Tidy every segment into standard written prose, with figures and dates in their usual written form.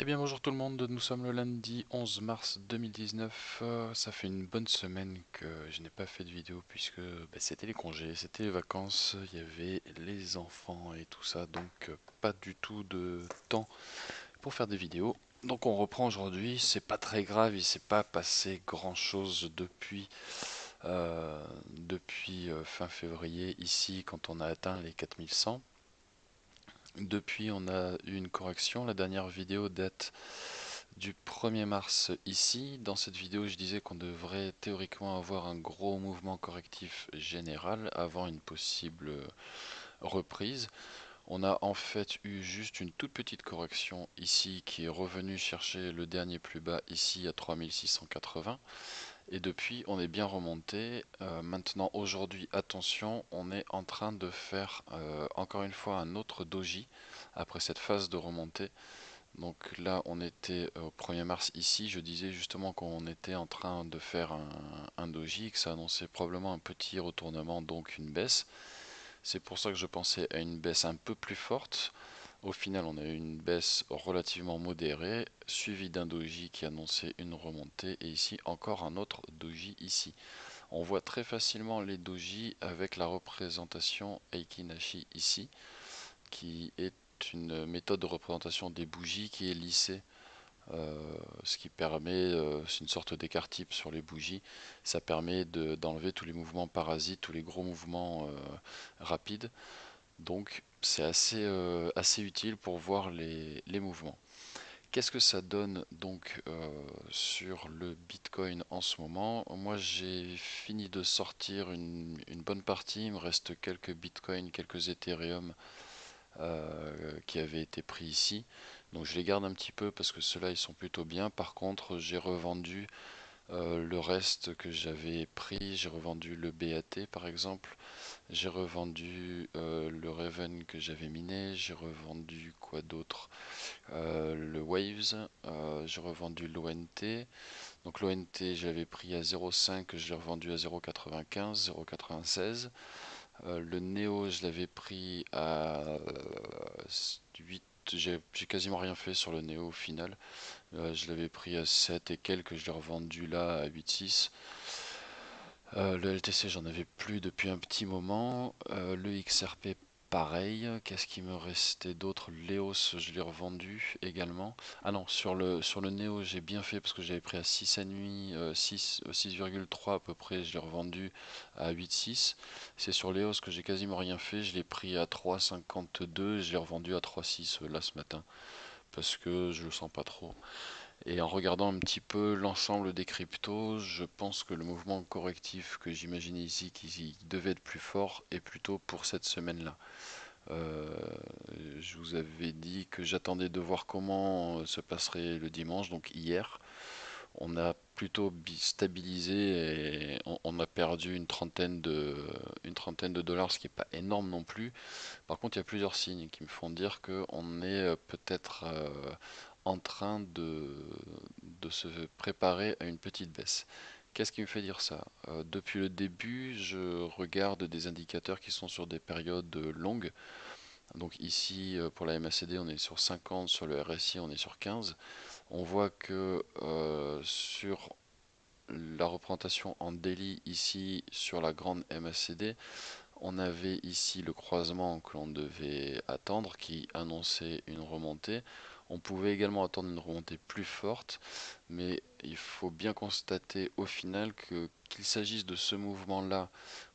Eh bien bonjour tout le monde, nous sommes le lundi 11 mars 2019. Ça fait une bonne semaine que je n'ai pas fait de vidéo puisque c'était les congés, c'était les vacances, il y avait les enfants et tout ça, donc pas du tout de temps pour faire des vidéos. Donc on reprend aujourd'hui, c'est pas très grave, il s'est pas passé grand chose depuis fin février ici quand on a atteint les 4100. Depuis on a eu une correction, la dernière vidéo date du 1er mars ici. Dans cette vidéo, je disais qu'on devrait théoriquement avoir un gros mouvement correctif général avant une possible reprise. On a en fait eu juste une toute petite correction ici qui est revenue chercher le dernier plus bas ici à 3680. Et depuis, on est bien remonté. Maintenant, aujourd'hui, attention, on est en train de faire encore une fois un autre doji après cette phase de remontée. Donc là, on était au 1er mars ici. Je disais justement qu'on était en train de faire un doji, que ça annonçait probablement un petit retournement, donc une baisse. C'est pour ça que je pensais à une baisse un peu plus forte. Au final, on a eu une baisse relativement modérée, suivie d'un doji qui annonçait une remontée, et ici encore un autre doji ici. On voit très facilement les doji avec la représentation Eikinashi ici, qui est une méthode de représentation des bougies qui est lissée, ce qui permet, c'est une sorte d'écart type sur les bougies, ça permet d'enlever tous les mouvements parasites, tous les gros mouvements rapides, donc c'est assez utile pour voir les mouvements. Qu'est-ce que ça donne donc sur le Bitcoin en ce moment? Moi j'ai fini de sortir une bonne partie, il me reste quelques Bitcoins, quelques Ethereum qui avaient été pris ici. Donc je les garde un petit peu parce que ceux-là ils sont plutôt bien. Par contre j'ai revendu le reste que j'avais pris. J'ai revendu le BAT par exemple. J'ai revendu le Raven que j'avais miné. J'ai revendu quoi d'autre? Le Waves. J'ai revendu l'ONT. Donc l'ONT je l'avais pris à 0,5, je l'ai revendu à 0,95, 0,96. Le Neo, je l'avais pris à 8. J'ai quasiment rien fait sur le Neo au final. Je l'avais pris à 7 et quelques, je l'ai revendu là à 8,6. Le LTC, j'en avais plus depuis un petit moment. Le XRP, pareil. Qu'est-ce qui me restait d'autre? L'EOS, je l'ai revendu également. Ah non, sur le Neo, j'ai bien fait parce que j'avais pris à 6,5, 6,3 à peu près. Je l'ai revendu à 8,6. C'est sur l'EOS que j'ai quasiment rien fait. Je l'ai pris à 3,52 et je l'ai revendu à 3,6 là ce matin parce que je le sens pas trop. Et en regardant un petit peu l'ensemble des cryptos, je pense que le mouvement correctif que j'imaginais ici, qui devait être plus fort, est plutôt pour cette semaine-là. Euh, je vous avais dit que j'attendais de voir comment se passerait le dimanche, donc hier. On a plutôt stabilisé et on a perdu une trentaine de dollars, ce qui n'est pas énorme non plus. Par contre, il y a plusieurs signes qui me font dire qu'on est peut-être en train de se préparer à une petite baisse. Qu'est-ce qui me fait dire ça? Depuis le début, je regarde des indicateurs qui sont sur des périodes longues. Donc ici, pour la MACD, on est sur 50, sur le RSI, on est sur 15. On voit que sur la représentation en daily ici sur la grande MACD, on avait ici le croisement que l'on devait attendre qui annonçait une remontée. On pouvait également attendre une remontée plus forte, mais il faut bien constater au final qu'il s'agisse de ce mouvement-là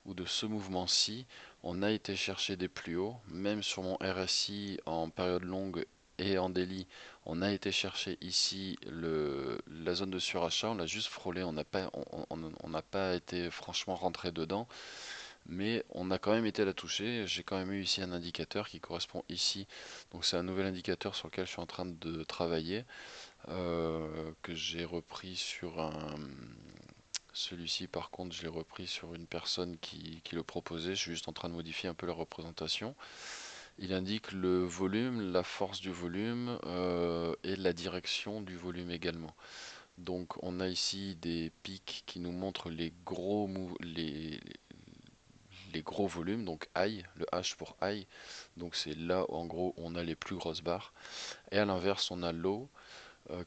ou de ce mouvement-ci, on a été chercher des plus hauts, même sur mon RSI en période longue et en daily, on a été chercher ici la zone de surachat, on l'a juste frôlé, on n'a pas été franchement rentré dedans, mais on a quand même été à la toucher. J'ai quand même eu ici un indicateur qui correspond ici. Donc c'est un nouvel indicateur sur lequel je suis en train de travailler, que j'ai repris sur un... Celui-ci par contre je l'ai repris sur une personne qui le proposait. Je suis juste en train de modifier un peu la représentation. Il indique le volume, la force du volume et la direction du volume également. Donc on a ici des pics qui nous montrent les les gros volumes, donc high, le H pour high, donc c'est là où en gros on a les plus grosses barres, et à l'inverse on a low,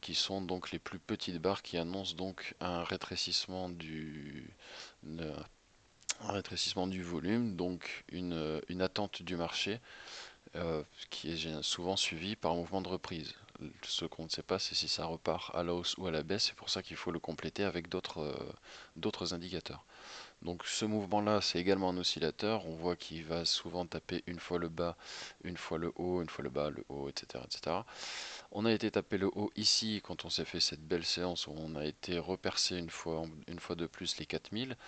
qui sont donc les plus petites barres qui annoncent donc un rétrécissement du volume, donc une attente du marché qui est souvent suivi par un mouvement de reprise. Ce qu'on ne sait pas, c'est si ça repart à la hausse ou à la baisse, c'est pour ça qu'il faut le compléter avec d'autres indicateurs. Donc ce mouvement-là, c'est également un oscillateur. On voit qu'il va souvent taper une fois le bas, une fois le haut, une fois le bas, le haut, etc., etc. On a été taper le haut ici quand on s'est fait cette belle séance où on a été repercé une fois de plus les 4000.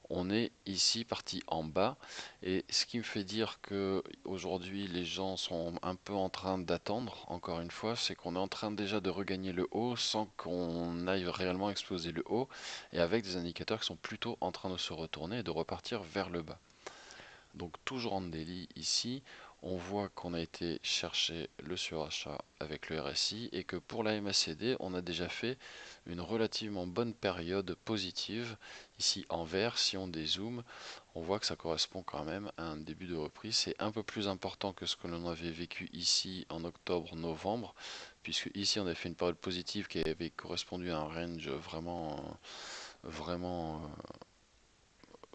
On est ici parti en bas, et ce qui me fait dire que aujourd'hui les gens sont un peu en train d'attendre, encore une fois, c'est qu'on est en train déjà de regagner le haut sans qu'on aille réellement exploser le haut, et avec des indicateurs qui sont plutôt en train de se retourner et de repartir vers le bas. Donc toujours en daily ici, on voit qu'on a été chercher le surachat avec le RSI et que pour la MACD, on a déjà fait une relativement bonne période positive. Ici en vert, si on dézoome, on voit que ça correspond quand même à un début de reprise. C'est un peu plus important que ce que l'on avait vécu ici en octobre-novembre, puisque ici on a fait une période positive qui avait correspondu à un range vraiment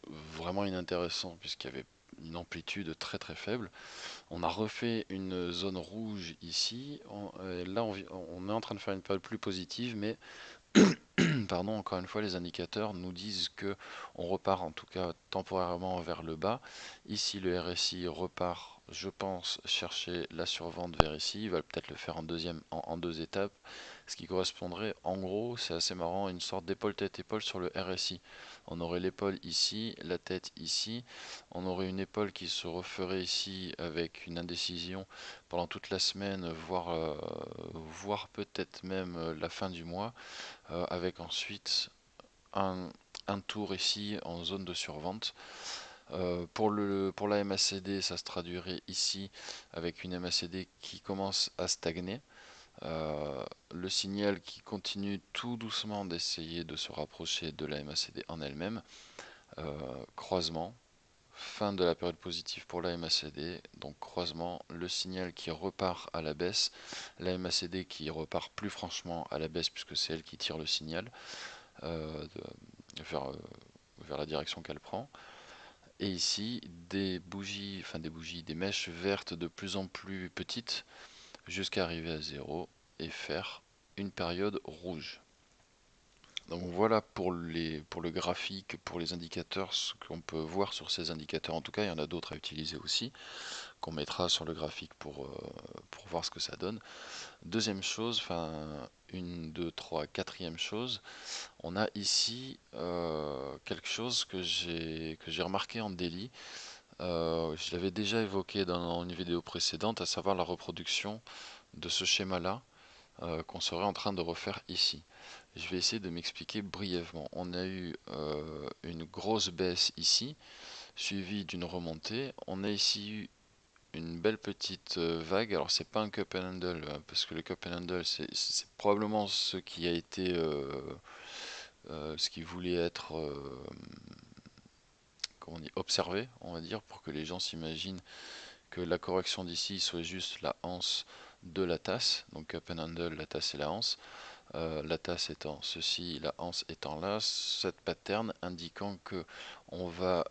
vraiment inintéressant, puisqu'il y avait une amplitude très très faible. On a refait une zone rouge ici. Là, on est en train de faire une période plus positive, mais pardon, encore une fois, les indicateurs nous disent que on repart en tout cas temporairement vers le bas. Ici, le RSI repart, je pense, chercher la survente vers ici. Il va peut-être le faire en deux étapes, ce qui correspondrait, en gros, c'est assez marrant, à une sorte d'épaule tête-épaule sur le RSI. On aurait l'épaule ici, la tête ici. On aurait une épaule qui se referait ici avec une indécision pendant toute la semaine, voire peut-être même la fin du mois, avec ensuite un tour ici en zone de survente. Pour la MACD, ça se traduirait ici avec une MACD qui commence à stagner. Le signal qui continue tout doucement d'essayer de se rapprocher de la MACD en elle-même. Croisement, fin de la période positive pour la MACD, donc croisement, le signal qui repart à la baisse, la MACD qui repart plus franchement à la baisse puisque c'est elle qui tire le signal vers, vers la direction qu'elle prend. Et ici, des mèches vertes de plus en plus petites jusqu'à arriver à zéro et faire une période rouge. Donc voilà pour le graphique, pour les indicateurs, ce qu'on peut voir sur ces indicateurs. En tout cas, il y en a d'autres à utiliser aussi, qu'on mettra sur le graphique pour voir ce que ça donne. Deuxième chose, enfin, une, deux, trois, quatrième chose, on a ici quelque chose que j'ai remarqué en daily. Je l'avais déjà évoqué dans une vidéo précédente, à savoir la reproduction de ce schéma-là qu'on serait en train de refaire ici. Je vais essayer de m'expliquer brièvement. On a eu une grosse baisse ici, suivie d'une remontée. On a ici eu une belle petite vague. Alors c'est pas un cup and handle, parce que le cup and handle c'est probablement ce qui a été ce qui voulait être comment on dit, observé, on va dire, pour que les gens s'imaginent que la correction d'ici soit juste la anse de la tasse. Donc cup and handle, la tasse et la anse. La tasse étant ceci, la anse étant là, cette pattern indiquant que on va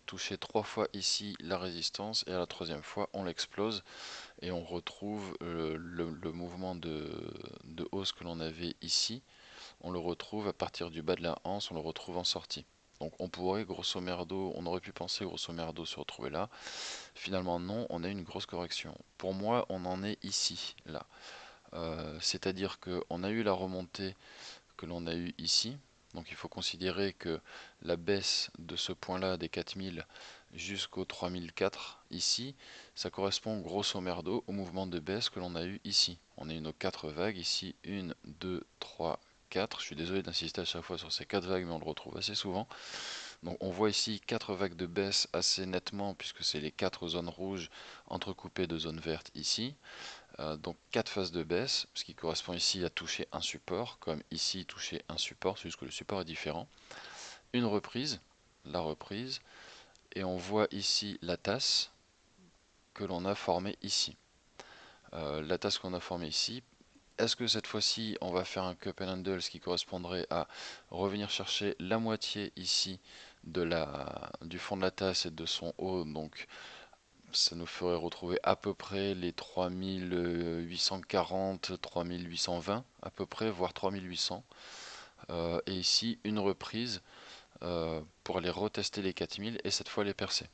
toucher 3 fois ici la résistance et à la troisième fois on l'explose et on retrouve le mouvement de hausse que l'on avait ici, on le retrouve à partir du bas de la hanse, on le retrouve en sortie. Donc on pourrait grosso merdo, on aurait pu penser grosso merdo se retrouver là. Finalement non, on a une grosse correction. Pour moi, on en est ici, là. C'est-à-dire qu'on a eu la remontée que l'on a eu ici. Donc il faut considérer que la baisse de ce point-là des 4000 jusqu'au 3004 ici, ça correspond grosso merdo au mouvement de baisse que l'on a eu ici. On a eu nos 4 vagues ici, 1, 2, 3, 4. Je suis désolé d'insister à chaque fois sur ces 4 vagues, mais on le retrouve assez souvent. Donc on voit ici 4 vagues de baisse assez nettement, puisque c'est les 4 zones rouges entrecoupées de zones vertes ici. Donc 4 phases de baisse, ce qui correspond ici à toucher un support, comme ici toucher un support, c'est juste que le support est différent. Une reprise, la reprise, et on voit ici la tasse que l'on a formée ici. La tasse qu'on a formée ici, est-ce que cette fois-ci on va faire un cup and handle, ce qui correspondrait à revenir chercher la moitié ici du fond de la tasse et de son haut, donc ça nous ferait retrouver à peu près les 3840, 3820 à peu près, voire 3800. Et ici une reprise pour aller retester les 4000 et cette fois les percer.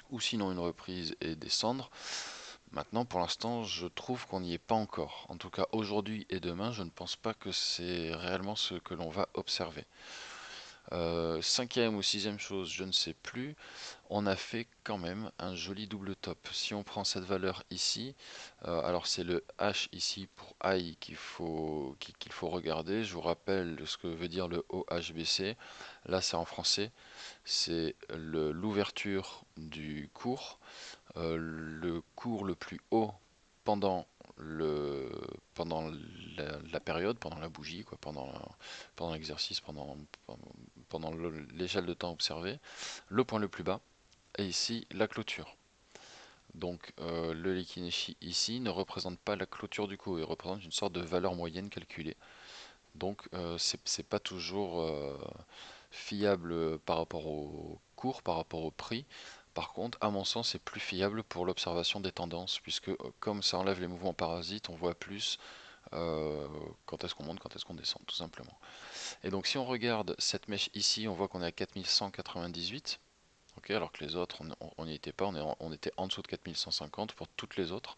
Ou sinon une reprise et descendre. Maintenant, pour l'instant, je trouve qu'on n'y est pas encore. En tout cas, aujourd'hui et demain, je ne pense pas que c'est réellement ce que l'on va observer. Cinquième ou sixième chose, je ne sais plus, on a fait quand même un joli double top. Si on prend cette valeur ici, alors c'est le H ici pour high qu'il faut regarder. Je vous rappelle ce que veut dire le OHBC. Là, c'est en français. C'est l'ouverture du cours, le cours le plus haut pendant le pendant la période, pendant la bougie, quoi, pendant l'exercice, pendant l'échelle de temps observée, le point le plus bas, et ici la clôture. Donc le Lekineshi ici ne représente pas la clôture du cours, il représente une sorte de valeur moyenne calculée. Donc c'est pas toujours fiable par rapport au cours, par rapport au prix. Par contre, à mon sens, c'est plus fiable pour l'observation des tendances, puisque comme ça enlève les mouvements parasites, on voit plus euh, quand est-ce qu'on monte, quand est-ce qu'on descend, tout simplement. Et donc si on regarde cette mèche ici, on voit qu'on est à 4198. Ok, alors que les autres, on n'y était pas, on était en dessous de 4150 pour toutes les autres.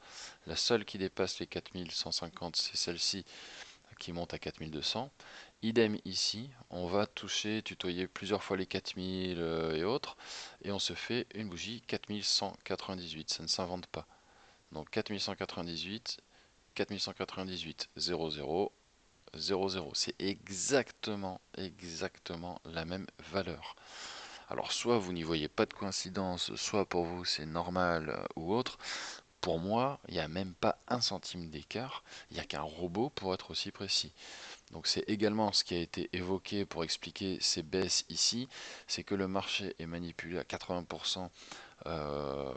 La seule qui dépasse les 4150, c'est celle-ci qui monte à 4200. Idem ici, on va toucher, tutoyer plusieurs fois les 4000 et autres, et on se fait une bougie 4198, ça ne s'invente pas. Donc 4198, 4198, 00, 00, c'est exactement la même valeur. Alors soit vous n'y voyez pas de coïncidence, soit pour vous c'est normal ou autre. Pour moi, il n'y a même pas un centime d'écart, il n'y a qu'un robot pour être aussi précis. Donc c'est également ce qui a été évoqué pour expliquer ces baisses ici, c'est que le marché est manipulé à 80% euh,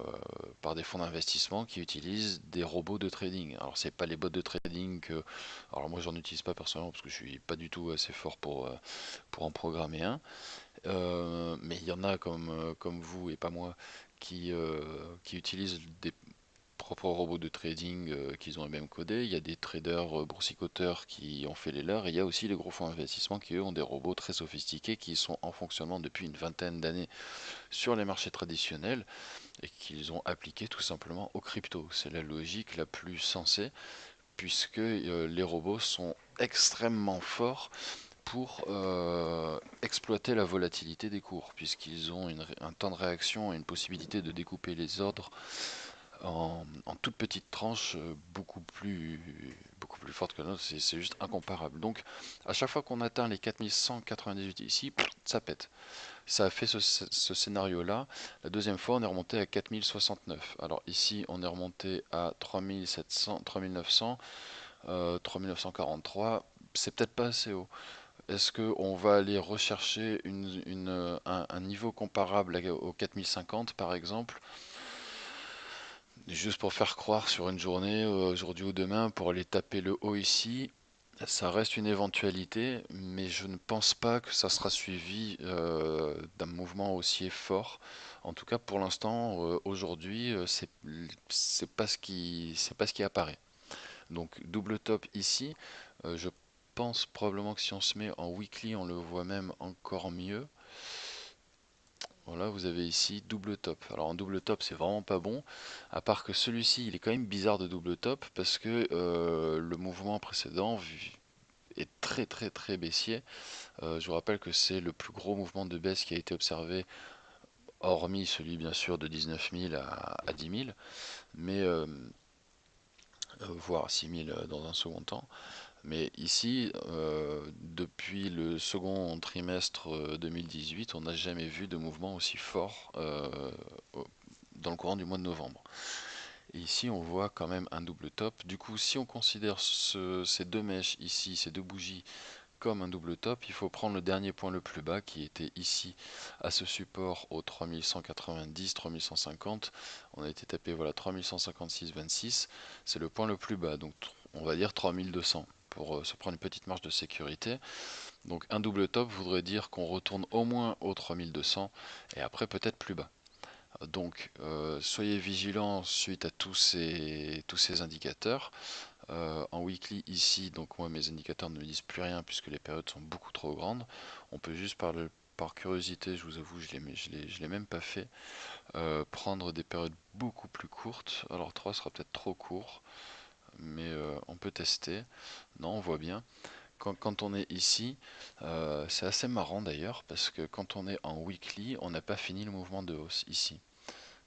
par des fonds d'investissement qui utilisent des robots de trading. Alors c'est pas les bots de trading que, alors moi j'en utilise pas personnellement parce que je suis pas du tout assez fort pour en programmer un. Mais il y en a comme vous et pas moi qui utilisent des propres robots de trading qu'ils ont eux-mêmes codés. Il y a des traders boursicoteurs qui ont fait les leurs. Et il y a aussi les gros fonds d'investissement qui eux ont des robots très sophistiqués qui sont en fonctionnement depuis une vingtaine d'années sur les marchés traditionnels et qu'ils ont appliqué tout simplement aux cryptos. C'est la logique la plus sensée puisque les robots sont extrêmement forts pour exploiter la volatilité des cours, puisqu'ils ont un temps de réaction et une possibilité de découper les ordres en toutes petites tranches beaucoup plus fortes que la nôtre, c'est juste incomparable. Donc à chaque fois qu'on atteint les 4198 ici, ça pète. Ça a fait ce scénario-là. La deuxième fois, on est remonté à 4069. Alors ici, on est remonté à 3700, 3900, 3943. C'est peut-être pas assez haut. Est-ce qu'on va aller rechercher un niveau comparable au 4050 par exemple, juste pour faire croire sur une journée, aujourd'hui ou demain, pour aller taper le haut ici? Ça reste une éventualité, mais je ne pense pas que ça sera suivi d'un mouvement aussi fort. En tout cas, pour l'instant, aujourd'hui, c'est pas ce qui apparaît. Donc double top ici. Je pense probablement que si on se met en weekly, on le voit même encore mieux. Voilà, vous avez ici double top. Alors en double top, c'est vraiment pas bon. À part que celui-ci, il est quand même bizarre de double top parce que le mouvement précédent est très baissier. Je vous rappelle que c'est le plus gros mouvement de baisse qui a été observé, hormis celui bien sûr de 19 000 à 10 000, mais voire 6 000 dans un second temps. Mais ici, depuis le second trimestre 2018, on n'a jamais vu de mouvement aussi fort dans le courant du mois de novembre. Et ici, on voit quand même un double top. Du coup, si on considère ces deux mèches ici, ces deux bougies, comme un double top, il faut prendre le dernier point le plus bas qui était ici à ce support au 3190, 3150. On a été tapé voilà 3156,26. C'est le point le plus bas, donc on va dire 3200 pour se prendre une petite marge de sécurité. Donc un double top voudrait dire qu'on retourne au moins au 3200 et après peut-être plus bas. Donc soyez vigilants suite à tous ces indicateurs. En weekly ici, donc moi mes indicateurs ne me disent plus rien puisque les périodes sont beaucoup trop grandes. On peut juste par curiosité, je vous avoue, je l'ai même pas fait, prendre des périodes beaucoup plus courtes. Alors 3 sera peut-être trop court, mais on peut tester. Non, on voit bien. Quand on est ici, c'est assez marrant d'ailleurs parce que quand on est en weekly, on n'a pas fini le mouvement de hausse ici.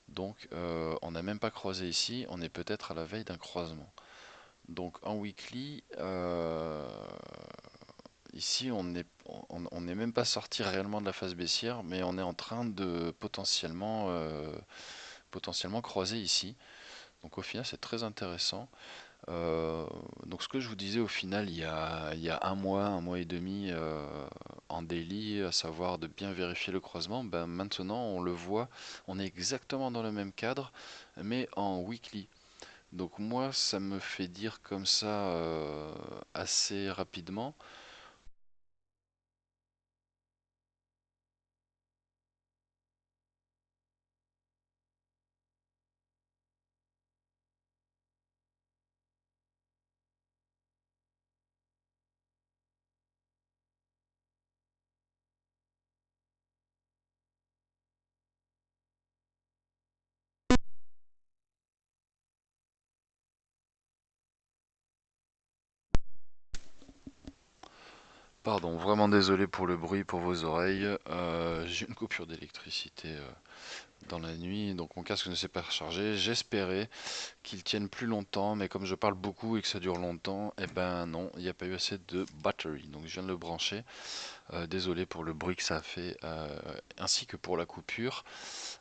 Donc on n'a même pas croisé ici, on est peut-être à la veille d'un croisement. Donc en weekly, ici on n'est même pas sorti réellement de la phase baissière, mais on est en train de potentiellement croiser ici. Donc au final c'est très intéressant. Donc ce que je vous disais au final il y a un mois et demi en daily, à savoir de bien vérifier le croisement, ben maintenant on le voit, on est exactement dans le même cadre, mais en weekly. Donc moi ça me fait dire comme ça assez rapidement. Pardon, vraiment désolé pour le bruit pour vos oreilles. J'ai une coupure d'électricité dans la nuit, donc mon casque ne s'est pas rechargé. J'espérais qu'il tienne plus longtemps, mais comme je parle beaucoup et que ça dure longtemps, eh ben non, il n'y a pas eu assez de batterie. Donc je viens de le brancher. Désolé pour le bruit que ça a fait, ainsi que pour la coupure.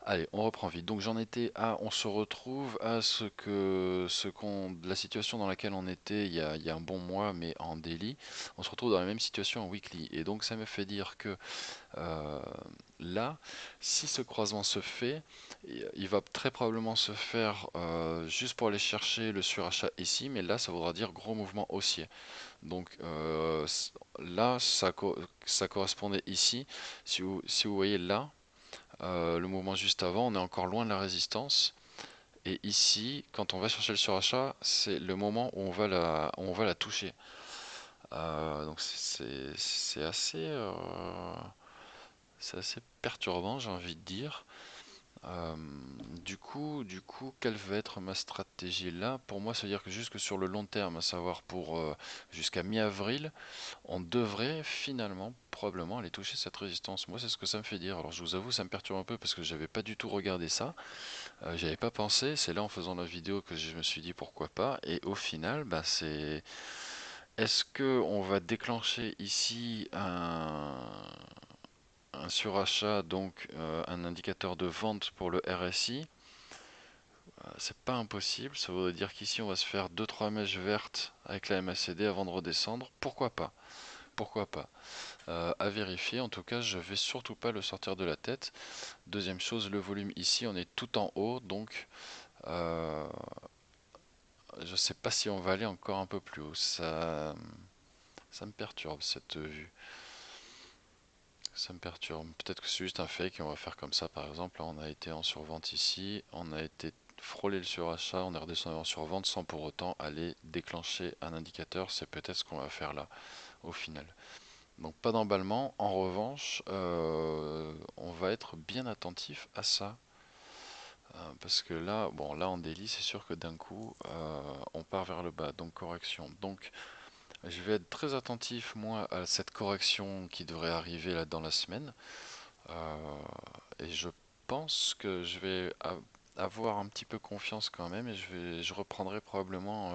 Allez, on reprend vite. Donc j'en étais à, on se retrouve à la situation dans laquelle on était il y a un bon mois, mais en daily. On se retrouve dans la même situation en weekly. Et donc ça me fait dire que euh, là, si ce croisement se fait, il va très probablement se faire juste pour aller chercher le surachat ici, mais là ça voudra dire gros mouvement haussier. Donc là, ça correspondait ici. Si vous voyez là, le mouvement juste avant, on est encore loin de la résistance. Et ici, quand on va chercher le surachat, c'est le moment où on va la toucher. Donc c'est assez perturbant, j'ai envie de dire. Euh, du coup, quelle va être ma stratégie là? Pour moi, ça veut dire que jusque sur le long terme, à savoir pour jusqu'à mi-avril, on devrait finalement probablement aller toucher cette résistance. Moi, c'est ce que ça me fait dire. Alors, je vous avoue, ça me perturbe un peu parce que j'avais pas du tout regardé ça. J'avais pas pensé. C'est là en faisant la vidéo que je me suis dit pourquoi pas. Et au final, bah, c'est est-ce que on va déclencher ici un surachat, donc un indicateur de vente pour le RSI? C'est pas impossible. Ça voudrait dire qu'ici, on va se faire deux trois mèches vertes avec la MACD avant de redescendre. Pourquoi pas? Pourquoi pas? À vérifier. En tout cas, je vais surtout pas le sortir de la tête. Deuxième chose, le volume ici, on est tout en haut, donc euh, je sais pas si on va aller encore un peu plus haut. Ça me perturbe cette vue. Ça me perturbe. Peut-être que c'est juste un fake et on va faire comme ça. Par exemple, là, on a été en survente ici, on a été frôler le surachat, on est redescendu en survente sans pour autant aller déclencher un indicateur. C'est peut-être ce qu'on va faire là au final. Donc pas d'emballement. En revanche, on va être bien attentif à ça. Parce que là, bon, là en daily, c'est sûr que d'un coup, on part vers le bas. Donc correction. Donc je vais être très attentif, moi, à cette correction qui devrait arriver là dans la semaine. Euh, et je pense que je vais avoir un petit peu confiance quand même. Et je reprendrai probablement,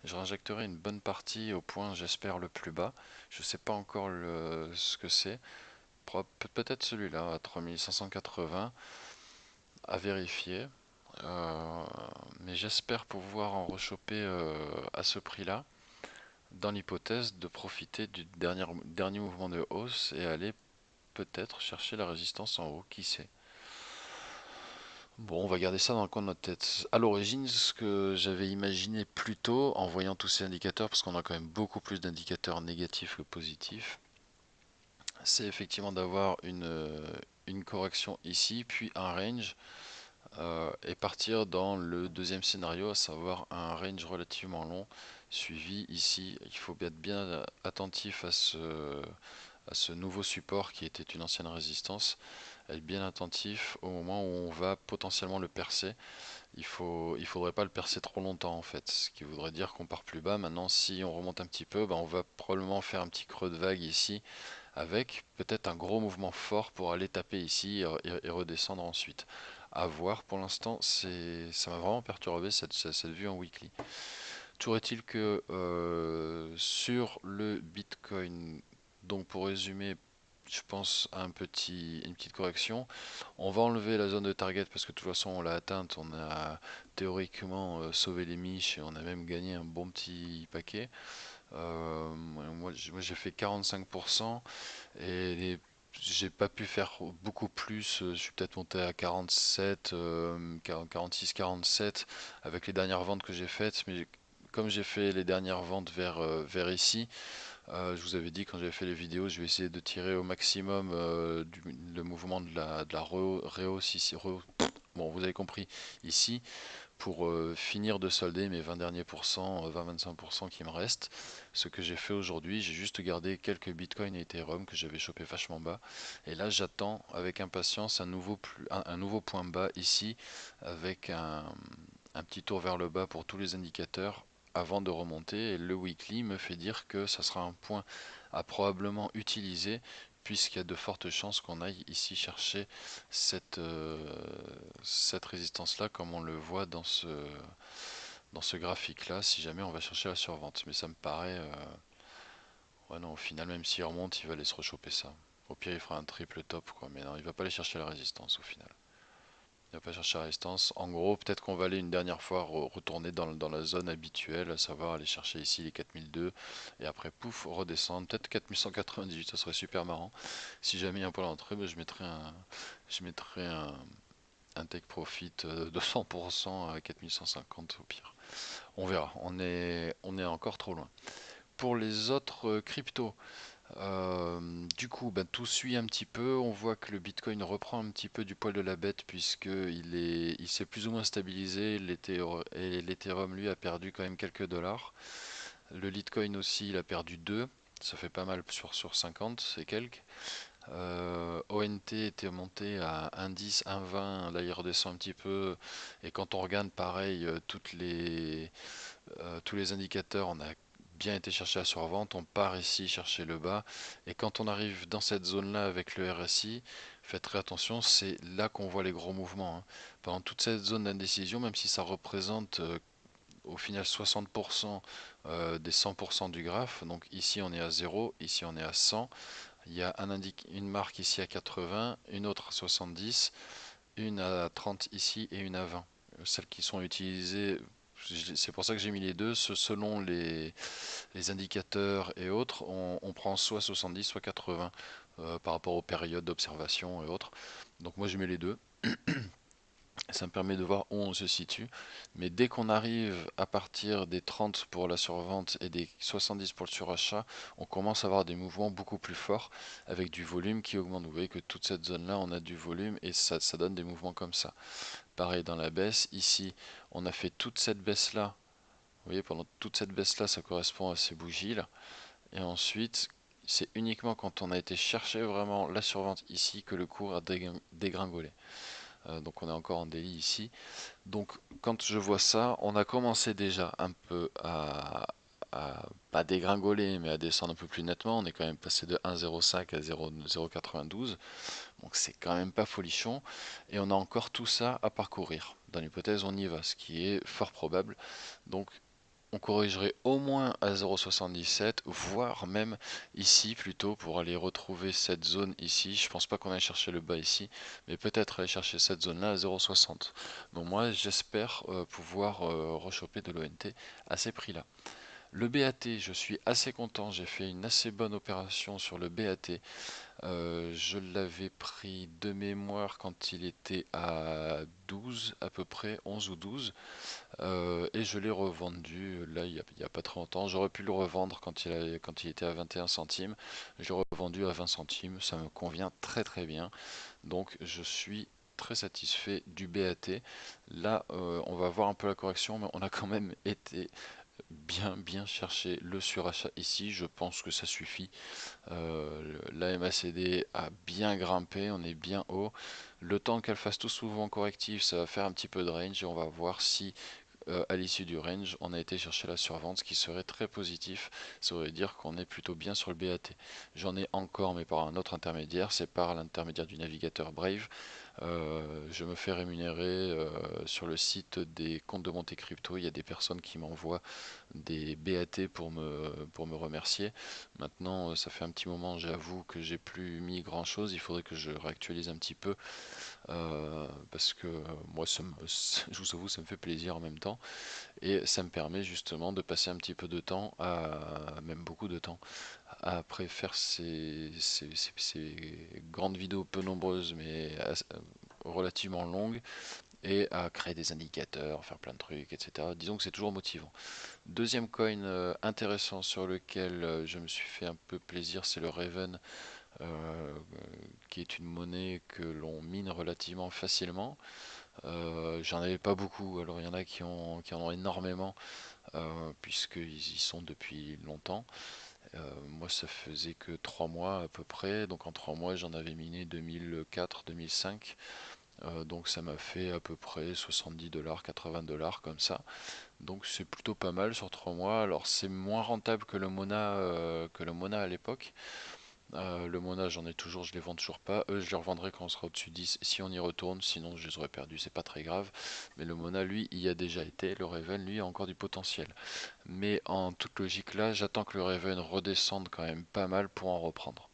je réinjecterai une bonne partie au point, j'espère, le plus bas. Je sais pas encore ce que c'est. Peut-être celui-là, à 3580, à vérifier. Euh, mais j'espère pouvoir en rechoper à ce prix-là. dans l'hypothèse de profiter du dernier mouvement de hausse et aller peut-être chercher la résistance en haut, qui sait. Bon, on va garder ça dans le coin de notre tête. À l'origine, ce que j'avais imaginé plus tôt, en voyant tous ces indicateurs, parce qu'on a quand même beaucoup plus d'indicateurs négatifs que positifs, c'est effectivement d'avoir une correction ici, puis un range, et partir dans le deuxième scénario, à savoir un range relativement long, suivi ici. Il faut être bien attentif à ce nouveau support qui était une ancienne résistance, être bien attentif au moment où on va potentiellement le percer. Il faudrait pas le percer trop longtemps en fait, ce qui voudrait dire qu'on part plus bas. Maintenant, si on remonte un petit peu, ben, on va probablement faire un petit creux de vague ici, avec peut-être un gros mouvement fort pour aller taper ici et redescendre ensuite. À voir, pour l'instant, ça m'a vraiment perturbé cette vue en weekly. Toujours est-il que sur le Bitcoin, donc pour résumer, je pense à une petite correction. On va enlever la zone de target parce que de toute façon on l'a atteinte, on a théoriquement sauvé les miches et on a même gagné un bon petit paquet. Moi j'ai fait 45% et j'ai pas pu faire beaucoup plus. Je suis peut-être monté à 47, 46, 47 avec les dernières ventes que j'ai faites. Mais comme j'ai fait les dernières ventes vers ici, je vous avais dit quand j'avais fait les vidéos, je vais essayer de tirer au maximum le mouvement de la rehausse ici. Bon, vous avez compris ici pour finir de solder mes 20 derniers pourcents, 20-25% qui me restent. Ce que j'ai fait aujourd'hui, j'ai juste gardé quelques bitcoins et Ethereum que j'avais chopé vachement bas. Et là, j'attends avec impatience un nouveau point bas ici avec un petit tour vers le bas pour tous les indicateurs avant de remonter. Et le weekly me fait dire que ça sera un point à probablement utiliser puisqu'il y a de fortes chances qu'on aille ici chercher cette, cette résistance-là, comme on le voit dans ce graphique-là, si jamais on va chercher la survente. Mais ça me paraît... ouais non, au final, même s'il remonte, il va aller se rechoper ça. Au pire, il fera un triple top, quoi. Mais non, il va pas aller chercher la résistance, au final. Il va pas chercher la résistance. En gros, peut-être qu'on va aller une dernière fois retourner dans la zone habituelle, à savoir aller chercher ici les 4002, et après, pouf, redescendre. Peut-être 4198, ça serait super marrant. Si jamais il y a un point d'entrée, ben, je mettrais un take profit de 100% à 4150 au pire. On verra, on est encore trop loin. Pour les autres cryptos, du coup, ben, tout suit un petit peu. On voit que le Bitcoin reprend un petit peu du poil de la bête puisque il s'est plus ou moins stabilisé. Et l'Ethereum, lui, a perdu quand même quelques dollars. Le Litecoin aussi, il a perdu 2. Ça fait pas mal sur 50, c'est quelques. ONT était monté à 1,10, 1,20, là il redescend un petit peu. Et quand on regarde pareil, tous les indicateurs, on a bien été chercher la survente, on part ici chercher le bas. Et quand on arrive dans cette zone-là avec le RSI, faites très attention, c'est là qu'on voit les gros mouvements, hein. Pendant toute cette zone d'indécision, même si ça représente au final 60% des 100% du graphe, donc ici on est à 0, ici on est à 100. Il y a une marque ici à 80, une autre à 70, une à 30 ici et une à 20. Celles qui sont utilisées, c'est pour ça que j'ai mis les deux. Selon les indicateurs et autres, on prend soit 70, soit 80 par rapport aux périodes d'observation et autres. Donc moi je mets les deux. Ça me permet de voir où on se situe. Mais dès qu'on arrive à partir des 30 pour la survente et des 70 pour le surachat, on commence à avoir des mouvements beaucoup plus forts avec du volume qui augmente. Vous voyez que toute cette zone-là, on a du volume et ça donne des mouvements comme ça. Pareil dans la baisse. Ici, on a fait toute cette baisse-là. Vous voyez, pendant toute cette baisse-là, ça correspond à ces bougies-là. Et ensuite, c'est uniquement quand on a été chercher vraiment la survente ici que le cours a dégringolé. Donc on est encore en délit ici. Donc quand je vois ça, on a commencé déjà un peu pas dégringoler, mais à descendre un peu plus nettement. On est quand même passé de 1,05 à 0,92. Donc c'est quand même pas folichon. Et on a encore tout ça à parcourir. Dans l'hypothèse, on y va, ce qui est fort probable. Donc on corrigerait au moins à 0,77, voire même ici plutôt pour aller retrouver cette zone ici. Je pense pas qu'on aille chercher le bas ici, mais peut-être aller chercher cette zone-là à 0,60. Donc moi j'espère pouvoir rechoper de l'ONT à ces prix-là. Le BAT, je suis assez content, j'ai fait une assez bonne opération sur le BAT. Je l'avais pris de mémoire quand il était à 12 à peu près, 11 ou 12, et je l'ai revendu là il y a pas très longtemps. J'aurais pu le revendre quand il était à 21 centimes. Je l'ai revendu à 20 centimes, ça me convient très très bien. Donc je suis très satisfait du BAT. Là, on va voir un peu la correction, mais on a quand même été bien chercher le surachat ici. Je pense que ça suffit. La MACD a bien grimpé, on est bien haut. Le temps qu'elle fasse tout ce mouvement correctif, ça va faire un petit peu de range et on va voir si à l'issue du range, on a été chercher la survente, ce qui serait très positif. Ça veut dire qu'on est plutôt bien sur le BAT. J'en ai encore, mais par un autre intermédiaire, c'est par l'intermédiaire du navigateur Brave. Je me fais rémunérer sur le site des comptes de Monte Crypto. Il y a des personnes qui m'envoient des BAT pour me remercier. Maintenant, ça fait un petit moment, j'avoue que j'ai plus mis grand chose. Il faudrait que je réactualise un petit peu parce que moi, je vous avoue, ça me fait plaisir en même temps et ça me permet justement de passer un petit peu de temps, même beaucoup de temps, après faire ces grandes vidéos peu nombreuses mais relativement longues et à créer des indicateurs, faire plein de trucs, etc. Disons que c'est toujours motivant. Deuxième coin intéressant sur lequel je me suis fait un peu plaisir, c'est le Raven, euh, qui est une monnaie que l'on mine relativement facilement. J'en avais pas beaucoup, alors il y en a qui en ont énormément, puisqu'ils y sont depuis longtemps. Moi, ça faisait que 3 mois à peu près, donc en 3 mois, j'en avais miné 2004-2005. Donc ça m'a fait à peu près 70 dollars, 80 dollars comme ça. Donc c'est plutôt pas mal sur 3 mois. Alors c'est moins rentable que le Mona à l'époque. Le Mona, j'en ai toujours, je les vends toujours pas. Eux, je les revendrai quand on sera au-dessus de 10 si on y retourne, sinon je les aurais perdus, c'est pas très grave. Mais le Mona, lui, il y a déjà été. Le Raven, lui, a encore du potentiel. Mais en toute logique, là, j'attends que le Raven redescende quand même pas mal pour en reprendre.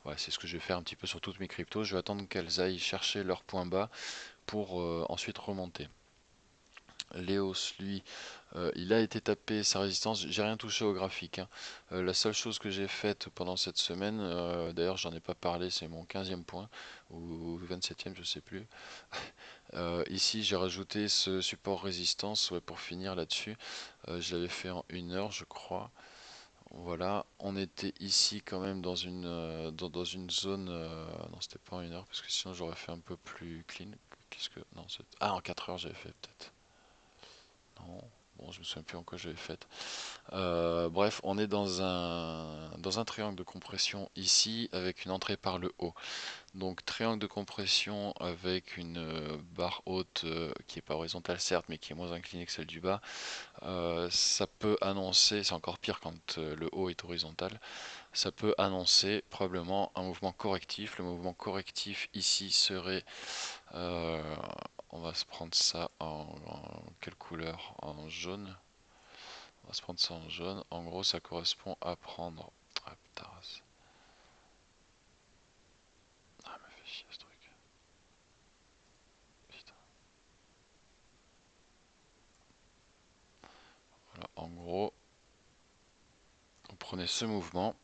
Ouais, c'est ce que je vais faire un petit peu sur toutes mes cryptos. Je vais attendre qu'elles aillent chercher leur point bas pour ensuite remonter. Léos, lui, il a été tapé sa résistance. J'ai rien touché au graphique, hein. La seule chose que j'ai faite pendant cette semaine, d'ailleurs j'en ai pas parlé, c'est mon 15e point ou 27e, je sais plus. Ici j'ai rajouté ce support résistance, ouais, pour finir là-dessus. Je l'avais fait en 1 heure, je crois. Voilà, on était ici quand même dans une zone. Non, c'était pas en 1 heure parce que sinon j'aurais fait un peu plus clean. Qu'est-ce que. Non, ah, en 4 heures j'avais fait peut-être. Non, bon, je me souviens plus en quoi j'avais fait. Bref, on est dans un triangle de compression ici avec une entrée par le haut. Donc triangle de compression avec une barre haute qui est pas horizontale certes, mais qui est moins inclinée que celle du bas. Ça peut annoncer, c'est encore pire quand le haut est horizontal, ça peut annoncer probablement un mouvement correctif. Le mouvement correctif ici serait, euh, on va se prendre ça en quelle couleur? En jaune. On va se prendre ça en jaune. En gros, ça correspond à prendre. Ah putain, ah, me fait chier ce truc. Putain. Voilà, en gros, vous prenez ce mouvement,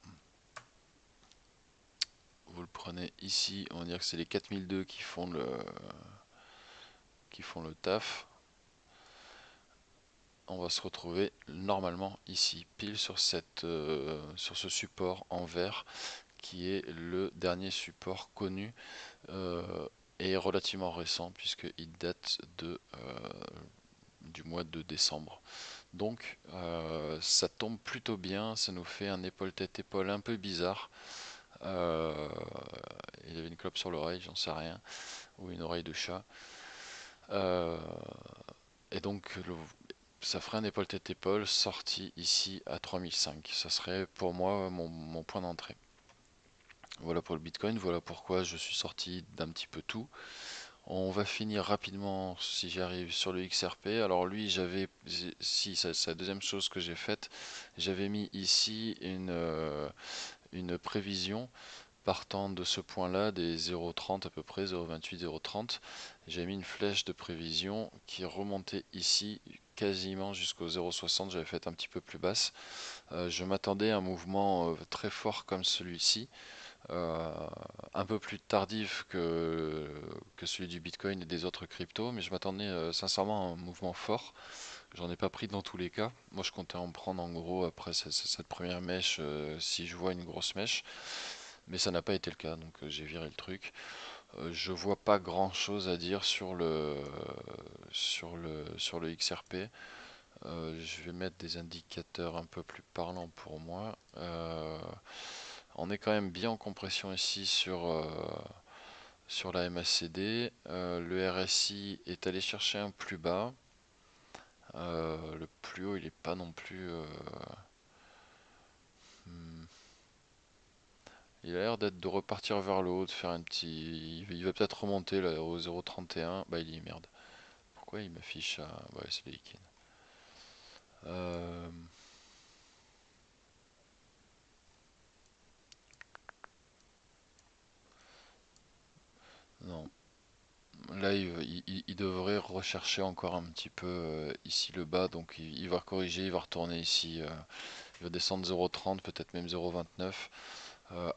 vous le prenez ici, on va dire que c'est les 4002 qui font le taf. On va se retrouver normalement ici, pile sur sur ce support en vert qui est le dernier support connu et relativement récent puisqu'il date du mois de décembre. Donc ça tombe plutôt bien, ça nous fait un épaule tête épaule un peu bizarre. Euh, il avait une clope sur l'oreille, j'en sais rien, ou une oreille de chat. Euh, et donc ça ferait un épaule tête épaule sorti ici à 3005. Ça serait pour moi mon point d'entrée. Voilà pour le Bitcoin, voilà pourquoi je suis sorti d'un petit peu tout. On va finir rapidement, si j'y arrive, sur le XRP. Alors lui, si c'est la deuxième chose que j'ai faite, j'avais mis ici une prévision partant de ce point-là, des 0,30 à peu près, 0,28, 0,30. J'ai mis une flèche de prévision qui remontait ici quasiment jusqu'au 0,60, j'avais fait un petit peu plus basse. Je m'attendais à un mouvement très fort comme celui-ci, euh, un peu plus tardif que celui du Bitcoin et des autres cryptos, mais je m'attendais sincèrement à un mouvement fort. J'en ai pas pris dans tous les cas. Moi, je comptais en prendre en gros après cette première mèche, si je vois une grosse mèche, mais ça n'a pas été le cas, donc j'ai viré le truc. Je vois pas grand chose à dire sur le XRP. Je vais mettre des indicateurs un peu plus parlants pour moi. On est quand même bien en compression ici sur la MACD. Le RSI est allé chercher un plus bas. Le plus haut, il est pas non plus. Hmm, il a l'air d'être de repartir vers le haut, de faire un petit. Il va peut-être remonter là au 0,31. Bah, il est merde. Pourquoi il m'affiche à. Ouais, c'est les liquides. Euh, non. Là, il devrait rechercher encore un petit peu ici le bas. Donc, il va corriger, il va retourner ici. Il va descendre 0,30, peut-être même 0,29.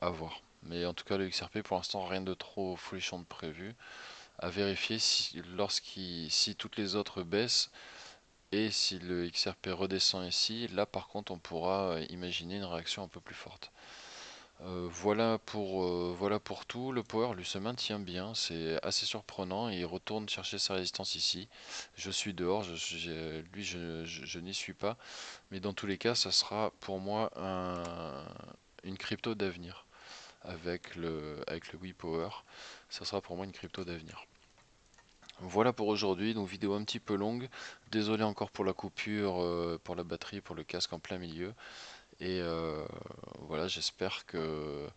À voir. Mais en tout cas, le XRP, pour l'instant, rien de trop folichon de prévu. À vérifier si toutes les autres baissent et si le XRP redescend ici. Là, par contre, on pourra imaginer une réaction un peu plus forte. Voilà pour tout. Le power lui se maintient bien, c'est assez surprenant. Il retourne chercher sa résistance ici. Je suis dehors, lui je n'y suis pas. Mais dans tous les cas, ça sera pour moi une crypto d'avenir avec le WePower. Ça sera pour moi une crypto d'avenir. Voilà pour aujourd'hui, donc vidéo un petit peu longue. Désolé encore pour la coupure, pour la batterie, pour le casque en plein milieu. Et voilà, j'espère que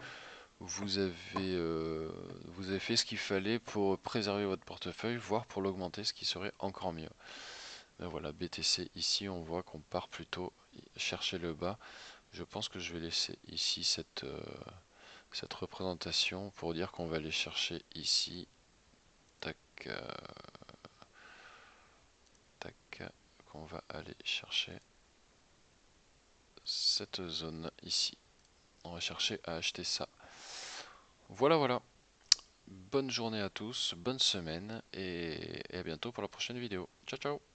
vous avez fait ce qu'il fallait pour préserver votre portefeuille, voire pour l'augmenter, ce qui serait encore mieux. Ben voilà, BTC ici, on voit qu'on part plutôt chercher le bas. Je pense que je vais laisser ici cette représentation pour dire qu'on va aller chercher ici. Tac, tac, qu'on va aller chercher cette zone ici. On va chercher à acheter ça. Voilà, voilà. Bonne journée à tous, bonne semaine et à bientôt pour la prochaine vidéo. Ciao, ciao!